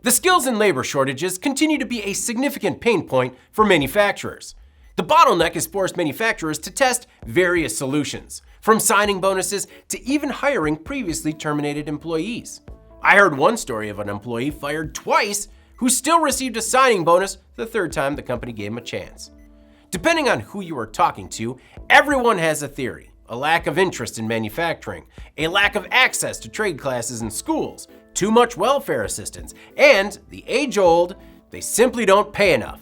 The skills and labor shortages continue to be a significant pain point for manufacturers. The bottleneck has forced manufacturers to test various solutions, from signing bonuses to even hiring previously terminated employees. I heard one story of an employee fired twice who still received a signing bonus the third time the company gave him a chance. Depending on who you are talking to, everyone has a theory. A lack of interest in manufacturing, a lack of access to trade classes in schools, too much welfare assistance, and the age-old, they simply don't pay enough.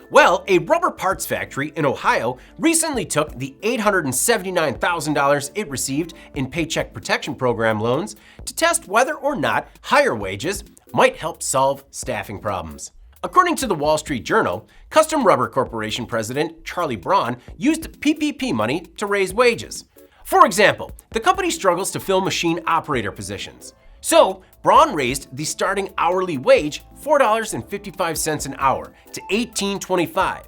Well, a rubber parts factory in Ohio recently took the $879,000 it received in Paycheck Protection Program loans to test whether or not higher wages might help solve staffing problems. According to the Wall Street Journal, Custom Rubber Corporation President Charlie Braun used PPP money to raise wages. For example, the company struggles to fill machine operator positions. So, Braun raised the starting hourly wage $4.55 an hour to $18.25,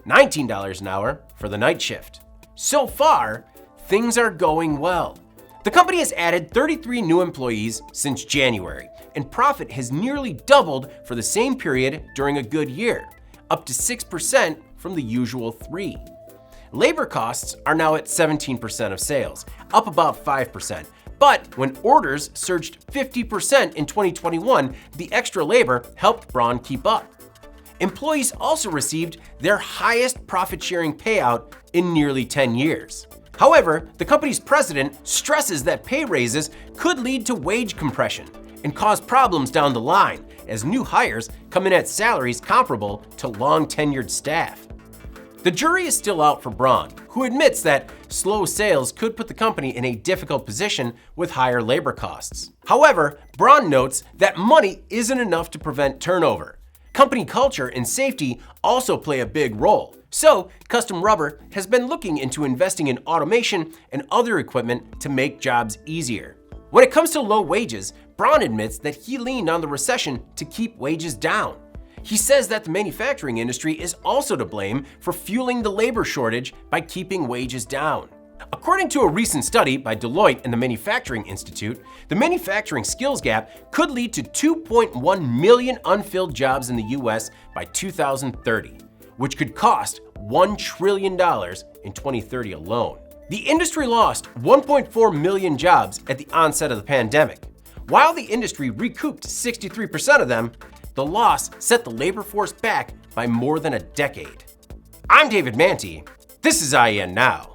$19 an hour for the night shift. So far, things are going well. The company has added 33 new employees since January, and profit has nearly doubled for the same period during a good year, up to 6% from the usual 3%. Labor costs are now at 17% of sales, up about 5%. But when orders surged 50% in 2021, the extra labor helped Braun keep up. Employees also received their highest profit-sharing payout in nearly 10 years. However, the company's president stresses that pay raises could lead to wage compression and cause problems down the line as new hires come in at salaries comparable to long-tenured staff. The jury is still out for Braun, who admits that slow sales could put the company in a difficult position with higher labor costs. However, Braun notes that money isn't enough to prevent turnover. Company culture and safety also play a big role. So, Custom Rubber has been looking into investing in automation and other equipment to make jobs easier. When it comes to low wages, Braun admits that he leaned on the recession to keep wages down. He says that the manufacturing industry is also to blame for fueling the labor shortage by keeping wages down. According to a recent study by Deloitte and the Manufacturing Institute, the manufacturing skills gap could lead to 2.1 million unfilled jobs in the US by 2030, which could cost $1 trillion in 2030 alone. The industry lost 1.4 million jobs at the onset of the pandemic. While the industry recouped 63% of them, the loss set the labor force back by more than a decade. I'm David Manti. This is IEN Now.